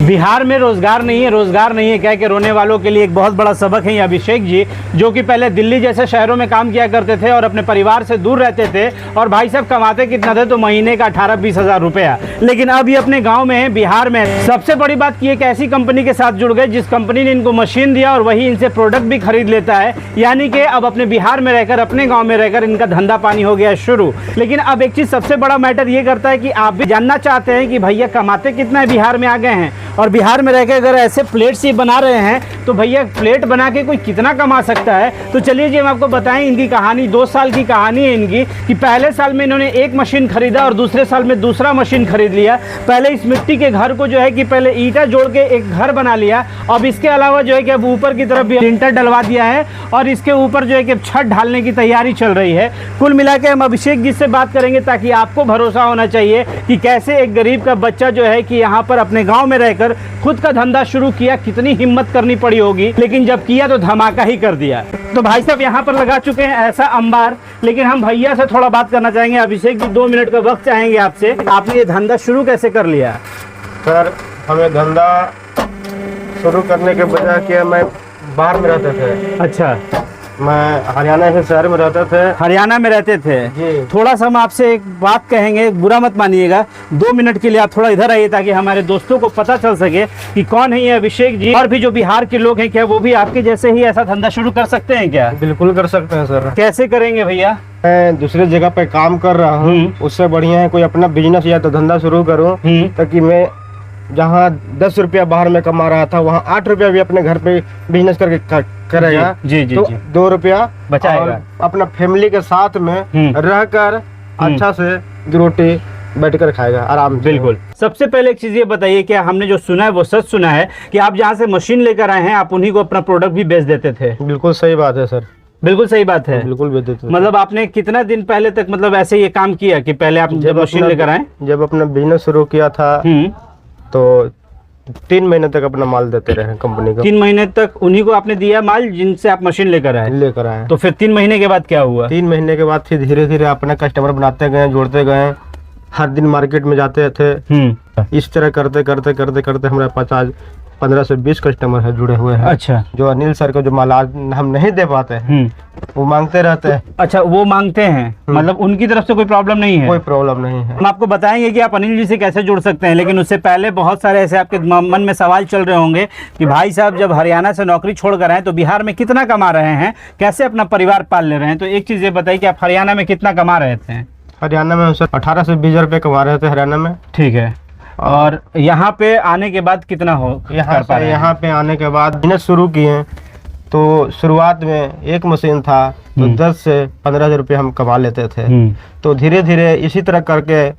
बिहार में रोजगार नहीं है, रोजगार नहीं है कह के रोने वालों के लिए एक बहुत बड़ा सबक है ये अभिषेक जी, जो कि पहले दिल्ली जैसे शहरों में काम किया करते थे और अपने परिवार से दूर रहते थे। और भाई साहब कमाते कितना थे तो महीने का 18-20 हज़ार रुपया, लेकिन अब ये अपने गांव में है, बिहार में। सबसे बड़ी बात की एक ऐसी कंपनी के साथ जुड़ गए जिस कंपनी ने इनको मशीन दिया और वही इनसे प्रोडक्ट भी खरीद लेता है। यानी कि अब अपने बिहार में रहकर, अपने गाँव में रहकर इनका धंधा पानी हो गया शुरू। लेकिन अब एक चीज़ सबसे बड़ा मैटर ये करता है कि आप भी जानना चाहते हैं कि भैया कमाते कितना है, बिहार में आ गए हैं और बिहार में रहकर अगर ऐसे प्लेट्स ही बना रहे हैं तो भैया प्लेट बना के कोई कितना कमा सकता है। तो चलिए जी हम आपको बताएं इनकी कहानी। 2 साल की कहानी है इनकी कि पहले साल में इन्होंने एक मशीन खरीदा और दूसरे साल में दूसरा मशीन खरीद लिया। पहले इस मिट्टी के घर को जो है कि पहले ईंटा जोड़ के एक घर बना लिया। अब इसके अलावा जो है कि अब ऊपर की तरफ भी लिंटर डलवा दिया है और इसके ऊपर जो है कि छत ढालने की तैयारी चल रही है। कुल मिला के हम अभिषेक जी से बात करेंगे ताकि आपको भरोसा होना चाहिए कि कैसे एक गरीब का बच्चा जो है कि यहाँ पर अपने गाँव में रहकर खुद का धंधा शुरू किया। कितनी हिम्मत करनी पड़ी होगी, लेकिन जब किया तो धमाका ही कर दिया। तो भाई साहब यहाँ पर लगा चुके हैं ऐसा अंबार, लेकिन हम भैया से थोड़ा बात करना चाहेंगे। अभिषेक जी 2 मिनट का वक्त चाहेंगे आपसे। आपने ये धंधा शुरू कैसे कर लिया? सर हमें धंधा शुरू करने के बजाय कि मैं बाहर में रहते थे। अच्छा, मैं हरियाणा के शहर में रहते थे। हरियाणा में रहते थे जी। थोड़ा सा हम आपसे एक बात कहेंगे, बुरा मत मानिएगा। 2 मिनट के लिए आप थोड़ा इधर आइए ताकि हमारे दोस्तों को पता चल सके कि कौन है ये अभिषेक जी। और भी जो बिहार के लोग हैं क्या वो भी आपके जैसे ही ऐसा धंधा शुरू कर सकते हैं क्या? बिल्कुल कर सकते हैं सर। कैसे करेंगे भैया? मैं दूसरे जगह पे काम कर रहा हूँ, उससे बढ़िया है कोई अपना बिजनेस या तो धंधा शुरू करूँ, ताकि मैं जहाँ 10 रुपया बाहर में कमा रहा था वहाँ 8 रुपया भी अपने घर पे बिजनेस करके करेगा। जी जी तो जी। 2 रुपया बचाएगा। अपना फैमिली के साथ में रहकर अच्छा से रोटी बैठकर खाएगा आराम से। बिल्कुल। सबसे पहले एक चीज ये बताइए कि हमने जो सुना है वो सच सुना है कि आप जहाँ से मशीन लेकर आए हैं आप उन्हीं को अपना प्रोडक्ट भी बेच देते थे? बिल्कुल सही बात है सर। बिल्कुल सही बात है। बिल्कुल बेच देते थे। मतलब आपने कितना दिन पहले तक मतलब ऐसे ये काम किया कि पहले आप जब मशीन लेकर आए? जब अपना बिजनेस शुरू किया था तो 3 महीने तक अपना माल देते रहे कंपनी को। 3 महीने तक उन्हीं को आपने दिया माल जिनसे आप मशीन लेकर आए? तो फिर 3 महीने के बाद क्या हुआ? 3 महीने के बाद फिर धीरे धीरे अपने कस्टमर बनाते गए, जोड़ते गए। हर दिन मार्केट में जाते थे। इस तरह करते करते करते करते हमारे पास आज 15 से 20 कस्टमर है जुड़े हुए हैं। अच्छा। जो अनिल सर को जो माल आज हम नहीं दे पाते हैं वो मांगते रहते हैं। अच्छा, वो मांगते हैं, मतलब उनकी तरफ से कोई प्रॉब्लम नहीं है? कोई प्रॉब्लम नहीं है। हम आपको बताएंगे कि आप अनिल जी से कैसे जुड़ सकते हैं, लेकिन उससे पहले बहुत सारे ऐसे आपके मन में सवाल चल रहे होंगे कि भाई साहब जब हरियाणा से नौकरी छोड़कर आए तो बिहार में कितना कमा रहे हैं, कैसे अपना परिवार पाल ले रहे हैं। तो एक चीज़ ये बताइए कि आप हरियाणा में कितना कमा रहे थे? हरियाणा में सर 18 से 20 रुपये कमा रहे थे हरियाणा में। ठीक है। और यहाँ पे आने के बाद कितना हो? यहाँ पे आने के बाद बिजनेस शुरू किए तो शुरुआत में एक मशीन था तो 10 से 15 हज़ार रुपये हम कमा लेते थे। तो धीरे धीरे इसी तरह करके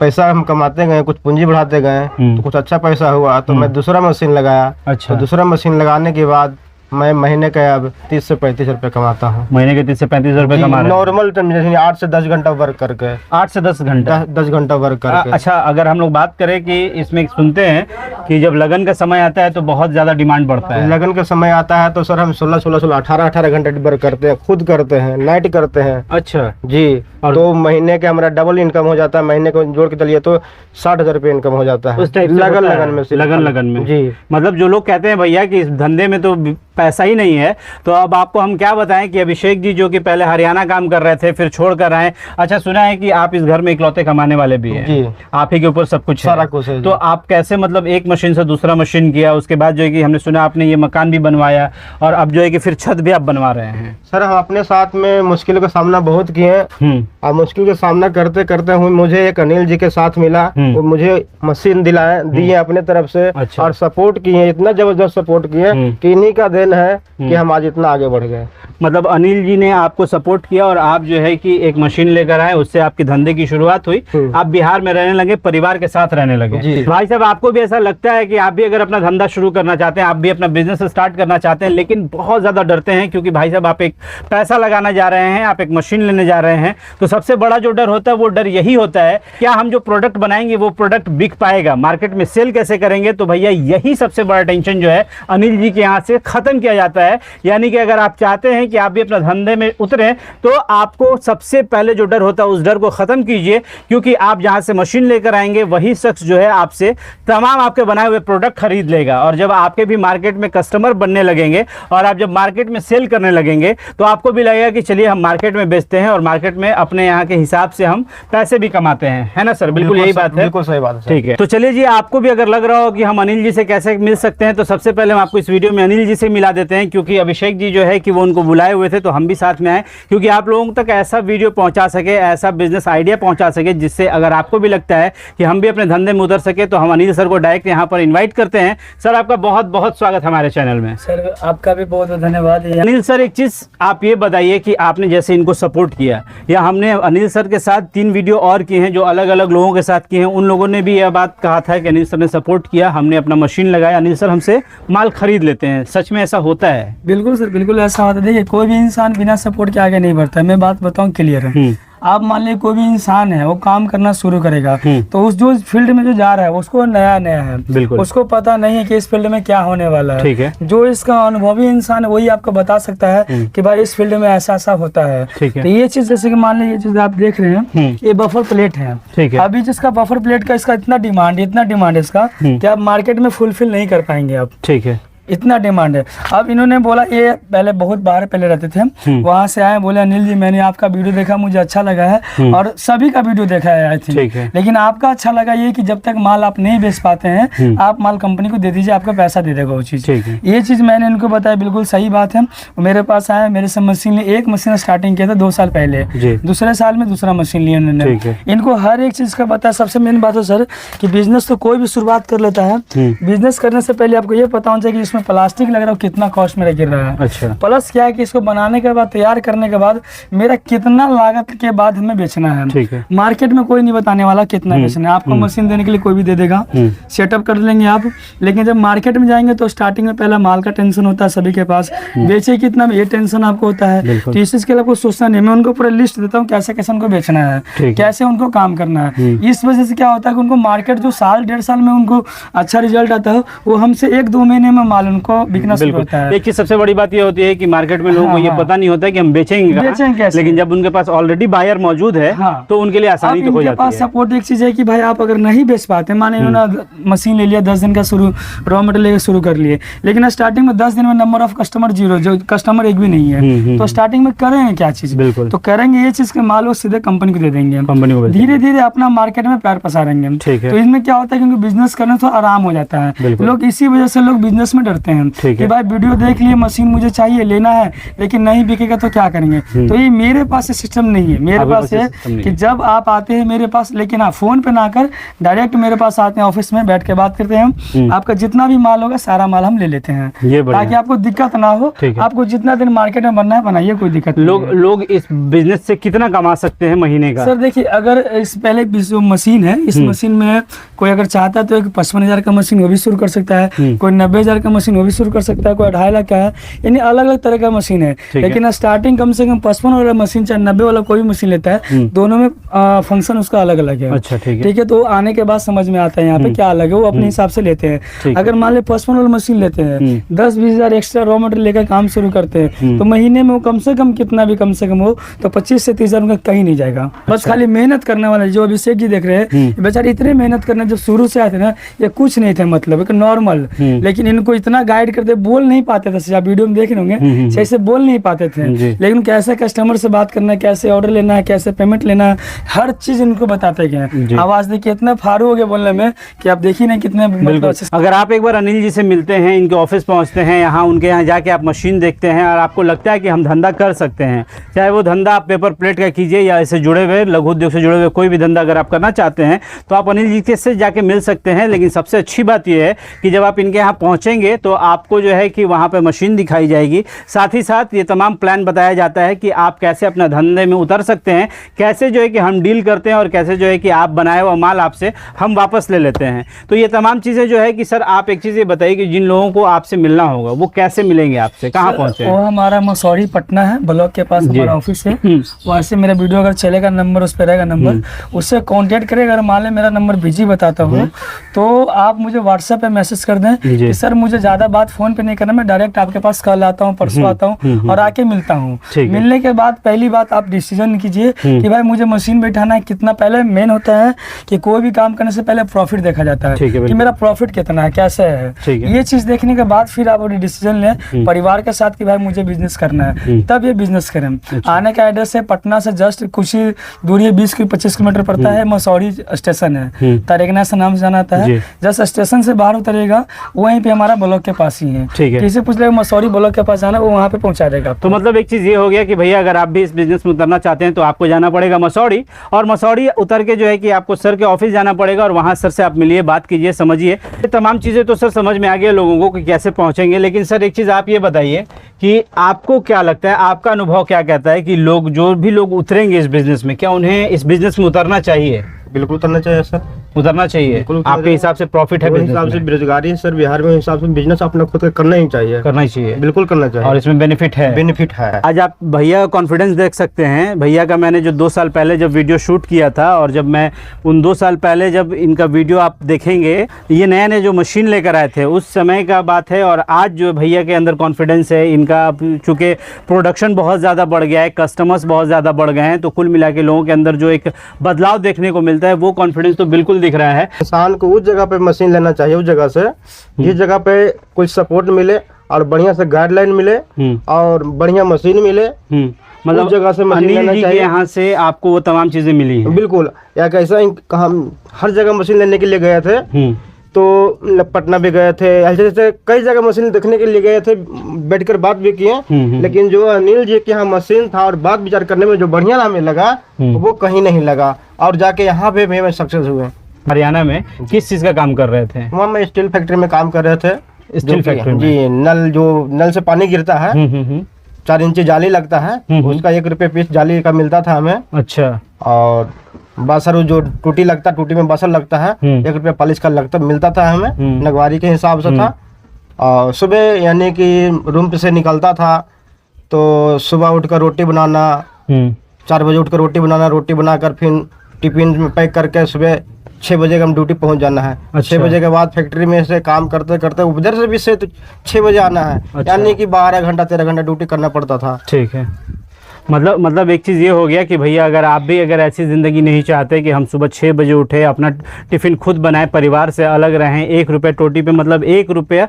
पैसा हम कमाते गए, कुछ पूंजी बढ़ाते गए तो कुछ अच्छा पैसा हुआ तो मैं दूसरा मशीन लगाया। अच्छा। तो दूसरा मशीन लगाने के बाद मैं महीने का अब 30 से 35 रुपये कमाता हूँ। महीने के 30 से 35 रुपये कमा रहे हैं? नॉर्मल टाइम जैसे 8 से 10 घंटा वर्क करके। 8 से 10 घंटा? 10 घंटा वर्क करके। अच्छा, अगर हम लोग बात करें कि इसमें सुनते हैं कि जब लगन का समय आता है तो बहुत ज़्यादा डिमांड बढ़ता है। लगन का समय आता है तो सर हम 16 18 घंटे वर्क करते हैं, खुद करते हैं, नाइट करते हैं। अच्छा जी। तो महीने के हमारा डबल इनकम हो जाता है। महीने को जोड़ के चलिए तो 60 हज़ार रुपये इनकम हो जाता है लगन में। जी। मतलब जो लोग कहते हैं भैया कि इस धंधे में तो पैसा ही नहीं है, तो अब आपको हम क्या बताएं कि अभिषेक जी जो कि पहले हरियाणा काम कर रहे थे फिर छोड़ कर आए। अच्छा, सुना है कि आप इस घर में इकलौते कमाने वाले भी हैं? जी। आप ही के ऊपर सब कुछ सारा कुछ है। तो आप कैसे मतलब एक मशीन से दूसरा मशीन किया, उसके बाद जो है कि हमने सुना आपने ये मकान भी बनवाया और अब जो है कि फिर छत भी आप बनवा रहे हैं? सर हम अपने साथ में मुश्किल का सामना बहुत किए और मुश्किल का सामना करते करते हुए मुझे एक अनिल जी के साथ मिला। वो मुझे मशीन दिए अपने तरफ से। अच्छा। और सपोर्ट किए, इतना जबरदस्त सपोर्ट किए कि इन्हीं का देन है कि हम आज इतना आगे बढ़ गए। मतलब अनिल जी ने आपको सपोर्ट किया और आप जो है कि एक मशीन लेकर आए, उससे आपकी धंधे की शुरुआत हुई। आप बिहार में रहने लगे, परिवार के साथ रहने लगे। भाई साहब आपको भी ऐसा लगता है कि आप भी अगर अपना धंधा शुरू करना चाहते हैं, आप भी अपना बिजनेस स्टार्ट करना चाहते हैं, लेकिन बहुत ज़्यादा डरते हैं क्योंकि भाई साहब आप एक पैसा लगाना जा रहे हैं, आप एक मशीन लेने जा रहे हैं, तो सबसे बड़ा जो डर होता है वो डर यही होता है क्या हम जो प्रोडक्ट बनाएंगे वो प्रोडक्ट बिक पाएगा, मार्केट में सेल कैसे करेंगे। तो भैया यही सबसे बड़ा टेंशन जो है अनिल जी के यहाँ से खत्म ख़त्म किया जाता है। यानी कि अगर आप चाहते हैं कि आप भी अपना धंधे में उतरें तो आपको सबसे पहले जो डर होता है उस डर को ख़त्म कीजिए, क्योंकि आप जहाँ से मशीन लेकर आएंगे वही शख्स जो है आपसे तमाम आपके बनाए हुए प्रोडक्ट खरीद लेगा। और जब आपके भी मार्केट में कस्टमर बनने लगेंगे और आप जब मार्केट में सेल करने लगेंगे तो आपको भी लगेगा कि चलिए हम मार्केट में बेचते हैं और मार्केट में अपने यहाँ के हिसाब से हम पैसे भी कमाते हैं, है ना सर? बिल्कुल यही बात है, बिल्कुल सही बात है। ठीक है। तो चलिए जी, आपको भी अगर लग रहा हो कि हम अनिल जी से कैसे मिल सकते हैं तो सबसे पहले हम आपको इस वीडियो में अनिल जी से मिला देते हैं, क्योंकि अभिषेक जी जो है कि वो उनको बुलाए हुए थे तो हम भी साथ में आए, क्योंकि आप लोगों तक ऐसा वीडियो पहुंचा सके, ऐसा बिजनेस आइडिया पहुंचा सके जिससे अगर आपको भी लगता है कि हम भी अपने धंधे में उतर सके तो हम अनिल सर को डायरेक्ट यहाँ पर इन्वाइट करते हैं। सर आपका बहुत बहुत स्वागत हमारे चैनल में। सर आपका भी बहुत बहुत धन्यवाद। अनिल सर, एक चीज़ आप ये बताइए कि आपने जैसे इनको सपोर्ट किया, या हमने अनिल सर के साथ 3 वीडियो और किए हैं जो अलग अलग लोगों के साथ किए हैं, उन लोगों ने भी यह बात कहा था कि अनिल सर ने सपोर्ट किया, हमने अपना मशीन लगाया, अनिल सर हमसे माल खरीद लेते हैं। सच में ऐसा होता है? बिल्कुल सर, बिल्कुल ऐसा होता है। देखिए, कोई भी इंसान बिना सपोर्ट के आगे नहीं बढ़ता है। मैं बात बताऊं क्लियर है। आप मान लीजिए कोई भी इंसान है, वो काम करना शुरू करेगा तो उस जो फील्ड में जो जा रहा है उसको नया है, उसको पता नहीं है कि इस फील्ड में क्या होने वाला है। ठीक है। जो इसका अनुभवी इंसान है वही आपको बता सकता है कि भाई इस फील्ड में ऐसा ऐसा होता है। ठीक है। तो ये चीज जैसे कि मान लीजिए, ये चीज आप देख रहे हैं, ये बफर प्लेट है। ठीक है। अभी जिसका बफर प्लेट का इसका इतना डिमांड है इसका कि आप मार्केट में फुलफिल नहीं कर पाएंगे आप। ठीक है। इतना डिमांड है। अब इन्होंने बोला, ये पहले बहुत बाहर पहले रहते थे, वहां से आए, बोले अनिल जी मैंने आपका वीडियो देखा, मुझे अच्छा लगा है, और सभी का वीडियो देखा है आई थिंक, लेकिन आपका अच्छा लगा ये कि जब तक माल आप नहीं बेच पाते हैं आप माल कंपनी को दे दीजिए, आपका पैसा दे देगा वो चीज़। ये चीज़ मैंने इनको बताया, बिल्कुल सही बात है। मेरे पास आए, मेरे से मशीन लिए, एक मशीन स्टार्टिंग किया था 2 साल पहले, दूसरे साल में दूसरा मशीन लिया उन्होंने। इनको हर एक चीज़ का पता है। सबसे मेन बात है सर कि बिजनेस तो कोई भी शुरुआत कर लेता है, बिजनेस करने से पहले आपको ये पता होना चाहिए कि इसमें प्लास्टिक लग रहा है कितना कॉस्ट मेरा गिर रहा है। अच्छा। प्लस क्या है कि इसको बनाने के बाद, तैयार करने के बाद मेरा कितना लागत के बाद हमें बेचना है। ठीक है। मार्केट में कोई नहीं बताने वाला कितना बेचना है। आपको मशीन देने के लिए कोई भी दे देगा, सेटअप कर लेंगे आप, लेकिन जब मार्केट में जाएंगे तो स्टार्टिंग में पहला माल का टेंशन होता है सभी के पास, बेचे कितना ये टेंशन आपको होता है। तो इस चीज के लिए आपको सोचना नहीं। मैं उनको पूरा लिस्ट देता हूँ कैसे कैसे उनको बेचना है, कैसे उनको काम करना है। इस वजह से क्या होता है कि उनको मार्केट जो 1.5 साल में उनको अच्छा रिजल्ट आता है, वो हमसे 1-2 महीने में माल उनको बिकना शुरू होता है। एक चीज सबसे बड़ी बात ये होती है कि मार्केट में लोगों को ये पता नहीं होता है कि हम बेचेंगे कैसे, लेकिन जब उनके पास ऑलरेडी बायर मौजूद है तो उनके लिए आसानी तो हो जाती है। सपोर्ट एक चीज है कि भाई आप अगर नहीं बेच पाते, माने इन्होंने मशीन ले लिया 10 दिन का, शुरू रॉ मटेरियल लेकर शुरू कर लिए, लेकिन स्टार्टिंग में 10 दिन में नंबर ऑफ कस्टमर 0, जो कस्टमर एक भी नहीं है, तो स्टार्टिंग में करेंगे क्या चीज? बिल्कुल। तो करेंगे ये चीज के माल वो सीधे कंपनी को दे देंगे, कंपनी को धीरे धीरे अपना मार्केट में पैर पसारेंगे। तो इसमें क्या होता है कि बिजनेस करने तो आराम हो जाता है। लोग इसी वजह से लोग बिजनेस में डरते हैं कि भाई वीडियो देख लिए, मशीन मुझे चाहिए, लेना है, लेकिन नहीं बिकेगा तो क्या करेंगे। तो ये मेरे पास सिस्टम नहीं है। मेरे पास है कि जब आप आते हैं मेरे पास, लेकिन आप फोन पे ना कर डायरेक्ट मेरे पास आते हैं, ऑफिस में बैठ के बात करते हैं, आपका जितना भी माल होगा सारा माल हम ले लेते हैं, ताकि आपको दिक्कत ना हो। आपको जितना दिन मार्केट में बनना है बनाइए, कोई दिक्कत नहीं। लोग इस बिजनेस से कितना कमा सकते हैं महीने का? सर देखिए, अगर इस पहले जो मशीन है, इस मशीन में कोई अगर चाहता है तो एक 55,000 का मशीन वो भी शुरू कर सकता है, कोई 90,000 का मशीन वो भी शुरू कर सकता है, कोई 2.5 लाख का है, यानी अलग अलग तरह का मशीन है। लेकिन स्टार्टिंग कम से कम 55 वाला मशीन चाहे 90 वाला कोई भी मशीन लेता है, दोनों में फंक्शन उसका अलग अलग है। अच्छा, ठीक है। तो आने के बाद समझ में आता है यहाँ पे क्या अलग है, वो अपने हिसाब से लेते हैं। अगर मान लीजिए 55 वाला मशीन लेते हैं, 10-20 हजार एक्स्ट्रा रॉ मटेरियल लेकर काम शुरू करते हैं, तो महीने में वो कम से कम कितना भी कम से कम हो तो 25 से 30 हजार उनका कहीं नहीं जाएगा। बस खाली मेहनत करने वाला, जो अभिषेक जी देख रहे हैं बेचारे इतने मेहनत करने, जब शुरू से आए थे ना ये कुछ नहीं थे, मतलब एक नॉर्मल, लेकिन इनको इतना गाइड करते, बोल नहीं पाते थे, आप वीडियो में देख रहे होंगे, सही से बोल नहीं पाते थे, लेकिन कैसे कस्टमर से बात करना है, कैसे ऑर्डर लेना है, कैसे पेमेंट लेना है, हर चीज इनको बताते गए। आवाज देखिए इतना फारू हो गया बोलने में कि आप देखिए ना कितने मतलब अच्छे। अगर आप एक बार अनिल जी से मिलते हैं, इनके ऑफिस पहुंचते हैं, यहाँ उनके यहाँ जाके आप मशीन देखते हैं और आपको लगता है कि हम धंधा कर सकते हैं, चाहे वो धंधा आप पेपर प्लेट का कीजिए या इससे जुड़े हुए लघु उद्योग से जुड़े हुए कोई भी धंधा अगर आप करना चाहते हैं तो आप अनिल जी से जाके मिल सकते हैं। लेकिन सबसे अच्छी बात यह है कि जब आप इनके यहाँ पहुँचेंगे तो आपको जो है कि वहाँ पर मशीन दिखाई जाएगी, साथ ही साथ ये तमाम प्लान बताया जाता है कि आप कैसे अपना धंधे में उतर सकते हैं, कैसे जो है कि हम डील करते हैं और कैसे जो है कि आप बनाए हुआ माल आपसे हम वापस ले लेते हैं। तो ये तमाम चीज़ें जो है कि सर आप एक चीज़ ये बताइए कि जिन लोगों को आपसे मिलना होगा वो कैसे मिलेंगे आपसे, कहाँ पहुँचे? वो हमारा मसौरी पटना है, ब्लॉक के पास हमारा ऑफिस है। वहाँ से मेरा वीडियो अगर चलेगा, नंबर उस पर रहेगा, नंबर उससे कॉन्टेक्ट करें। अगर मान लें मेरा नंबर बिजी बताता हूँ तो आप मुझे व्हाट्सएप पे मैसेज कर दें कि सर मुझे ज़्यादा बात फ़ोन पे नहीं करना, मैं डायरेक्ट आपके पास कल आता हूँ, परसों आता हूँ और आके मिलता हूँ। मिलने के बाद पहली बात आप डिसीजन कीजिए कि भाई मुझे मशीन बैठाना है कितना। पहले मेन होता है कि कोई भी काम करने से पहले प्रॉफिट देखा जाता है कि मेरा प्रॉफिट कितना है, कैसे है। ये चीज़ देखने के बाद फिर आप डिसीजन लें परिवार के साथ कि भाई मुझे बिजनेस करना है, तब ये बिजनेस करें। आने का एड्रेस है पटना से जस्ट कुछ ही दूरी है, 20-25 किलोमीटर पड़ता है। मसौरी स्टेशन है, तारेगना से नाम से जाना आता है। जस्ट स्टेशन से बाहर उतरेगा वहीं पे हमारा ब्लॉक के पास ही है। किसी पूछ लेगा मसौरी ब्लॉक के पास जाना, वो वहाँ पे पहुँचा देगा। तो मतलब एक चीज़ ये हो गया कि भैया अगर आप भी इस बिजनेस में उतरना चाहते हैं तो आपको जाना पड़ेगा मसौरी, और मसौरी उतर के जो है कि आपको सर के ऑफिस जाना पड़ेगा और वहाँ सर से आप मिलिए, बात कीजिए, समझिए। ये तमाम चीज़ें तो सर समझ में आ गया लोगों को कि कैसे पहुँचेंगे। लेकिन सर एक चीज़ आप ये बताइए कि आपको क्या लगता है, आपका अनुभव क्या कहता है कि लोग जो भी लोग उतरेंगे इस बिजनेस में, क्या उन्हें इस बिजनेस में उतरना चाहिए? बिल्कुल उतरना चाहिए सर, उतरना चाहिए। आपके हिसाब से प्रॉफिट है मेरे हिसाब से बेरोजगारी है सर बिहार में, हिसाब से बिजनेस अपना खुद का करना ही चाहिए, करना ही चाहिए, बिल्कुल करना चाहिए और इसमें बेनिफिट है, बेनिफिट है। आज आप भैया का कॉन्फिडेंस देख सकते हैं। भैया का मैंने जो 2 साल पहले जब वीडियो शूट किया था, और जब मैं उन 2 साल पहले जब इनका वीडियो आप देखेंगे, ये नया नया जो मशीन लेकर आए थे उस समय का बात है, और आज जो भैया के अंदर कॉन्फिडेंस है इनका, चूँकि प्रोडक्शन बहुत ज़्यादा बढ़ गया है, कस्टमर्स बहुत ज़्यादा बढ़ गए हैं, तो कुल मिला के लोगों के अंदर जो एक बदलाव देखने को मिलता है वो कॉन्फिडेंस तो बिल्कुल दिख रहा है। इंसान को उस जगह पे मशीन लेना चाहिए, उस जगह से जिस जगह पे कुछ सपोर्ट मिले और बढ़िया से गाइडलाइन मिले और बढ़िया मशीन मिले, मतलब उस जगह से मशीन लेना चाहिए। यहाँ से आपको वो तमाम चीजें मिली हैं? बिल्कुल। या कैसा हम हर जगह मशीन लेने के लिए गए थे, तो पटना भी गए थे, ऐसे ऐसे कई जगह मशीन देखने के लिए गए थे, बैठकर बात भी किए। लेकिन जो अनिल जी के यहाँ मशीन था और बात विचार करने में जो बढ़िया हमें लगा वो कहीं नहीं लगा, और जाके यहाँ पे भी सक्सेस हुए। हरियाणा में किस चीज का काम कर रहे थे? वहाँ मैं स्टील फैक्ट्री में काम कर रहे थे। स्टील फैक्ट्री जी, नल से पानी गिरता है, 4 इंची जाली लगता है, उसका 1 रुपये पीस जाली का मिलता था हमें। अच्छा। और बासर जो टूटी लगता, टूटी में बासर लगता है, 1 रुपया पॉलिश का लगता मिलता था हमें, नगवारी के हिसाब से था। और सुबह यानी कि रूम पे से निकलता था तो सुबह उठकर रोटी बनाना, 4 बजे उठकर रोटी बनाना, रोटी बनाकर फिर टिफिन में पैक करके सुबह 6 बजे का हम ड्यूटी पहुंच जाना है। अच्छा। 6 बजे के बाद फैक्ट्री में से काम करते करते उधर से भी से तो 6 बजे आना है। अच्छा। यानी कि 12 घंटा 13 घंटा ड्यूटी करना पड़ता था। ठीक है। मतलब एक चीज़ ये हो गया कि भैया अगर आप भी अगर ऐसी ज़िंदगी नहीं चाहते कि हम सुबह 6 बजे उठे, अपना टिफ़िन खुद बनाए, परिवार से अलग रहें, 1 रुपये टोटी पे, मतलब 1 रुपया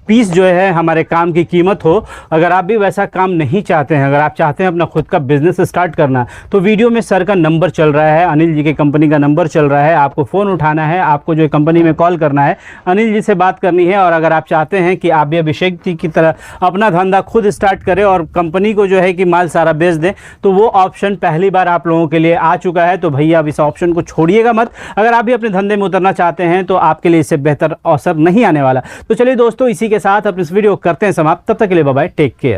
पीस जो है हमारे काम की कीमत हो, अगर आप भी वैसा काम नहीं चाहते हैं, अगर आप चाहते हैं अपना खुद का बिजनेस स्टार्ट करना, तो वीडियो में सर का नंबर चल रहा है, अनिल जी की कंपनी का नंबर चल रहा है, आपको फ़ोन उठाना है, आपको जो कंपनी में कॉल करना है, अनिल जी से बात करनी है। और अगर आप चाहते हैं कि आप भी अभिषेक जी की तरह अपना धंधा खुद स्टार्ट करें और कंपनी को जो है कि माल सारा बेच दें, तो वो ऑप्शन पहली बार आप लोगों के लिए आ चुका है। तो भैया अब इस ऑप्शन को छोड़िएगा मत। अगर आप भी अपने धंधे में उतरना चाहते हैं तो आपके लिए इससे बेहतर अवसर नहीं आने वाला। तो चलिए दोस्तों, इसी के साथ अपने इस वीडियो को करते हैं समाप्त। तब तक के लिए बाय बाय, टेक केयर।